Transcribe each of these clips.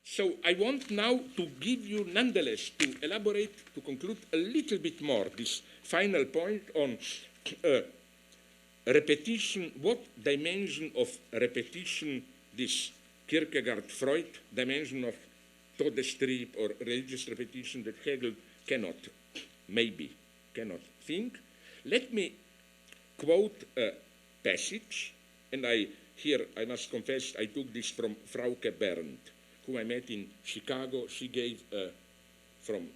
So I want now to give you, nonetheless, to elaborate, to conclude a little bit more this final point on repetition, what dimension of repetition this Kierkegaard-Freud dimension of Todestrieb or religious repetition that Hegel cannot cannot think. Let me quote a passage, and here I must confess I took this from Frauke Bernd, whom I met in Chicago. She gave, from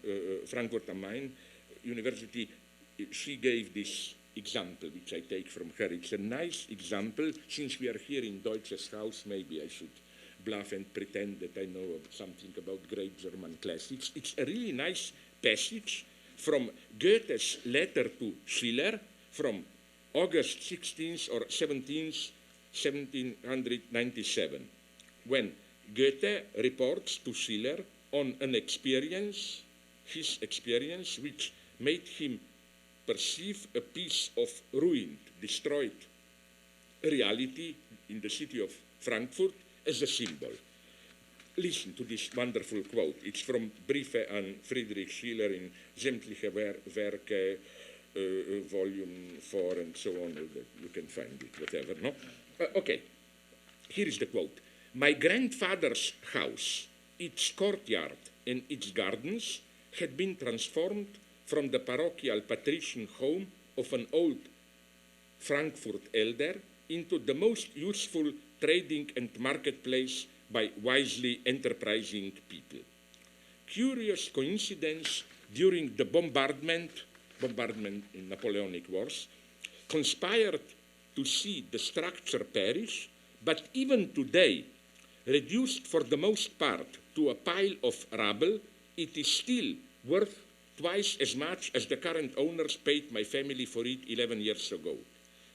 Frankfurt am Main University, she gave this example, which I take from her. It's a nice example. Since we are here in Deutsches Haus, maybe I should bluff and pretend that I know something about great German classics. It's a really nice passage from Goethe's letter to Schiller from August 16th or 17th, 1797, when Goethe reports to Schiller on an experience, his experience, which made him perceive a piece of ruined, destroyed reality in the city of Frankfurt as a symbol. Listen to this wonderful quote. It's from Briefe an Friedrich Schiller in Sämtliche Werke, volume 4 and so on. You can find it, whatever, no? Okay, here is the quote. My grandfather's house, its courtyard and its gardens had been transformed from the parochial patrician home of an old Frankfurt elder into the most useful trading and marketplace by wisely enterprising people. Curious coincidence, during the bombardment in Napoleonic Wars, conspired to see the structure perish, but even today, reduced for the most part to a pile of rubble, it is still worth twice as much as the current owners paid my family for it 11 years ago.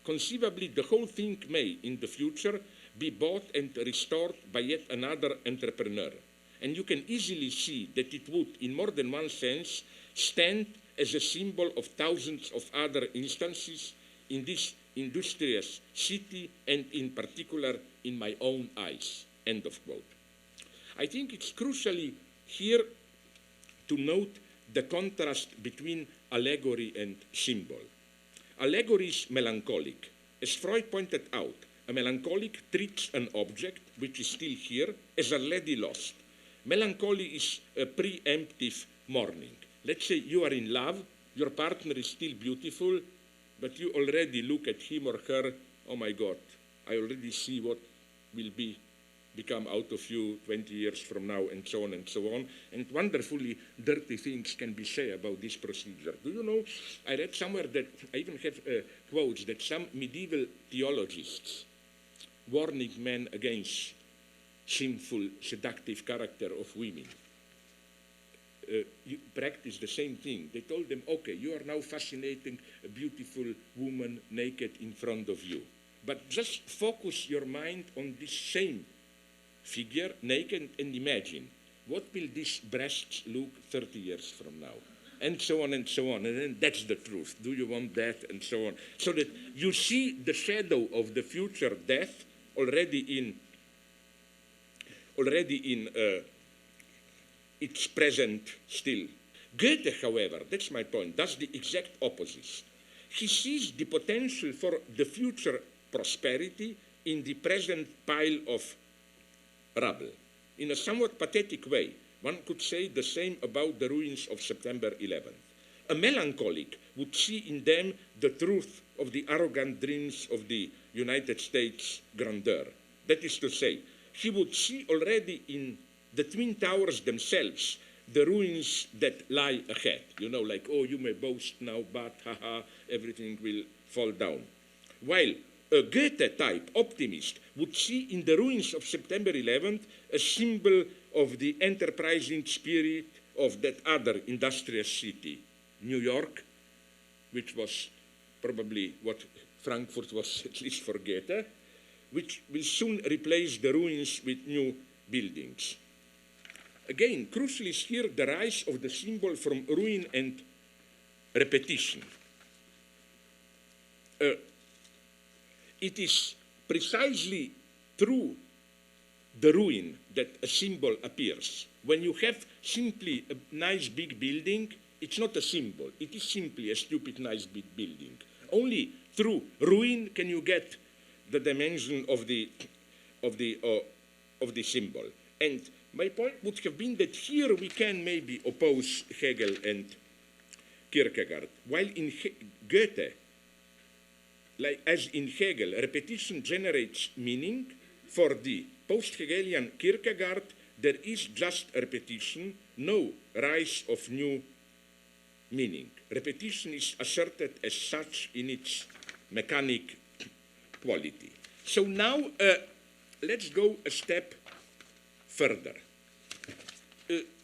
Conceivably, the whole thing may, in the future, be bought and restored by yet another entrepreneur. And you can easily see that it would, in more than one sense, stand as a symbol of thousands of other instances in this industrious city and in particular in my own eyes, end of quote. I think it's crucially here to note the contrast between allegory and symbol. Allegory is melancholic. As Freud pointed out, a melancholic treats an object, which is still here, as already lost. Melancholy is a preemptive mourning. Let's say you are in love, your partner is still beautiful, but you already look at him or her, oh my God, I already see what will become out of you 20 years from now, and so on and so on. And wonderfully dirty things can be said about this procedure. Do you know, I read somewhere that, I even have quotes, that some medieval theologists warning men against sinful, seductive character of women you practice the same thing. They told them, okay, you are now fascinating a beautiful woman naked in front of you. But just focus your mind on this same figure, naked, and imagine, what will these breasts look 30 years from now? And so on and so on. And then that's the truth. Do you want that? And so on. So that you see the shadow of the future death already in its present still. Goethe, however, that's my point, does the exact opposite. He sees the potential for the future prosperity in the present pile of rubble. In a somewhat pathetic way, one could say the same about the ruins of September 11th. A melancholic would see in them the truth of the arrogant dreams of the United States grandeur. That is to say, he would see already in the Twin Towers themselves the ruins that lie ahead. You know, like, oh, you may boast now, but haha, everything will fall down. While a Goethe-type optimist would see in the ruins of September 11th a symbol of the enterprising spirit of that other industrious city, New York, which was probably what Frankfurt was, at least for Goethe, which will soon replace the ruins with new buildings. Again, crucial is here the rise of the symbol from ruin and repetition. It is precisely through the ruin that a symbol appears. When you have simply a nice big building, it's not a symbol. It is simply a stupid nice big building. Only through ruin can you get the dimension of the symbol. And my point would have been that here we can maybe oppose Hegel and Kierkegaard, while in Goethe, like as in Hegel, repetition generates meaning. For the post-Hegelian Kierkegaard, there is just repetition, no rise of new meaning. Repetition is asserted as such in its mechanic quality. So now let's go a step further.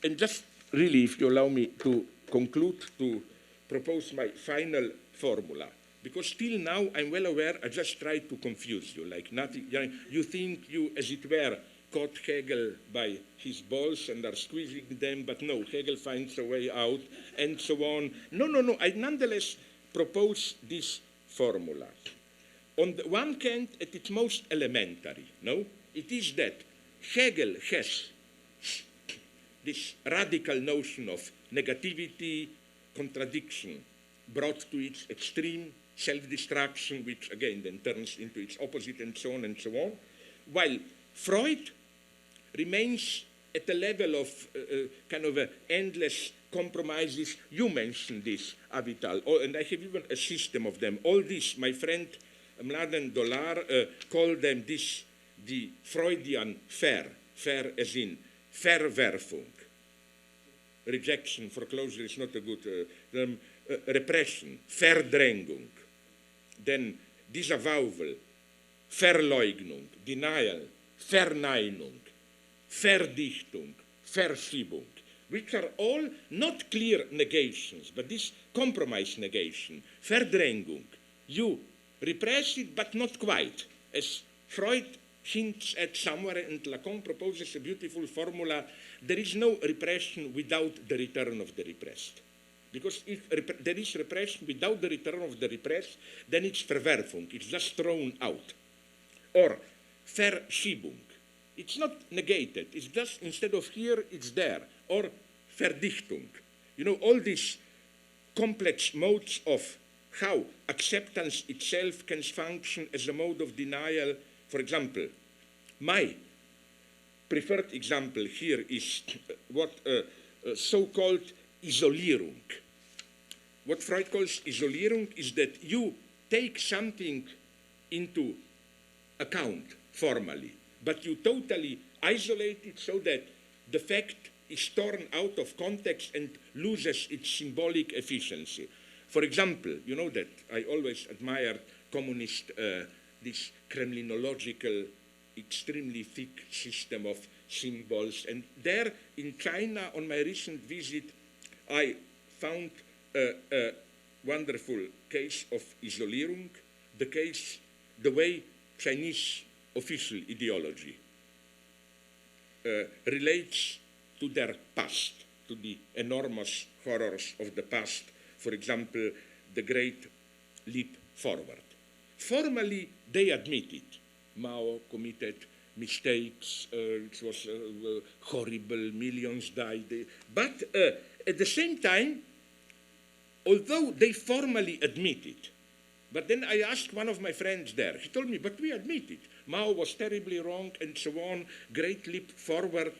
And just really, if you allow me to conclude, to propose my final formula. Because till now, I'm well aware, I just tried to confuse you. Like nothing, you think you, as it were, caught Hegel by his balls and are squeezing them, but no, Hegel finds a way out, and so on. No, I nonetheless propose this formula. On the one hand, at its most elementary, no? It is that Hegel has this radical notion of negativity, contradiction, brought to its extreme, self-destruction, which again then turns into its opposite, and so on, while Freud remains at the level of kind of endless compromises. You mentioned this, Avital, and I have even a system of them. All this, my friend Mladen Dolar called them this, the Freudian fair as in Verwerfung. Rejection, foreclosure is not a good term. Repression, Verdrängung, then Disavowal, Verleugnung, Denial, Verneinung, Verdichtung, Verschiebung, which are all not clear negations, but this compromise negation, Verdrängung. You repress it, but not quite, as Freud hints at somewhere, and Lacan proposes a beautiful formula: there is no repression without the return of the repressed. Because if there is repression without the return of the repressed, then it's Verwerfung, it's just thrown out. Or Verschiebung, it's not negated, it's just instead of here, it's there. Or Verdichtung. You know, all these complex modes of how acceptance itself can function as a mode of denial. For example, my preferred example here is what so-called Isolierung. What Freud calls Isolierung is that you take something into account formally, but you totally isolate it so that the fact is torn out of context and loses its symbolic efficiency. For example, you know that I always admired communist, this Kremlinological, extremely thick system of symbols. And there in China, on my recent visit, I found a wonderful case of Isolierung, the way Chinese official ideology relates to their past, to the enormous horrors of the past. For example, the great leap forward. Formally, they admit it. Mao committed mistakes, it was horrible, millions died. But at the same time, although they formally admit it, but then I asked one of my friends there, he told me, but we admit it. Mao was terribly wrong and so on, great leap forward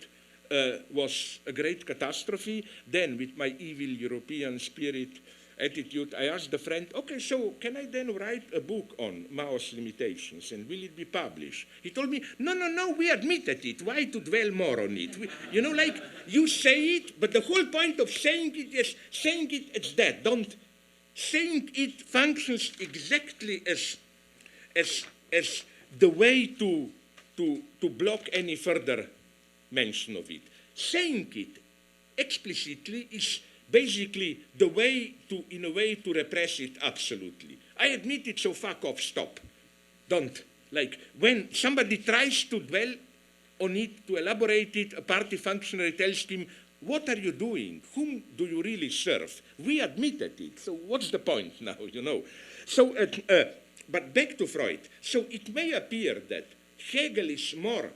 was a great catastrophe. Then with my evil European spirit attitude, I asked the friend, okay, so can I then write a book on Mao's limitations and will it be published? He told me, no, we admitted it. Why to dwell more on it? You know, like you say it, but the whole point of saying it is saying it as that. Don't saying it functions exactly as the way to block any further mention of it. Saying it explicitly is basically the way to, in a way, to repress it absolutely. I admit it, so fuck off, stop. Don't. Like, when somebody tries to dwell on it, to elaborate it, a party functionary tells him, what are you doing? Whom do you really serve? We admitted it, so what's the point now, you know? So, but back to Freud. So it may appear that Hegel is more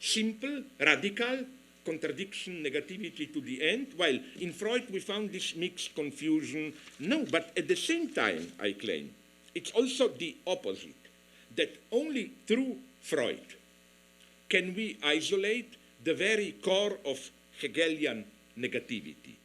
simple, radical, contradiction, negativity to the end, while in Freud we found this mixed confusion. No, but at the same time, I claim, it's also the opposite, that only through Freud can we isolate the very core of Hegelian negativity.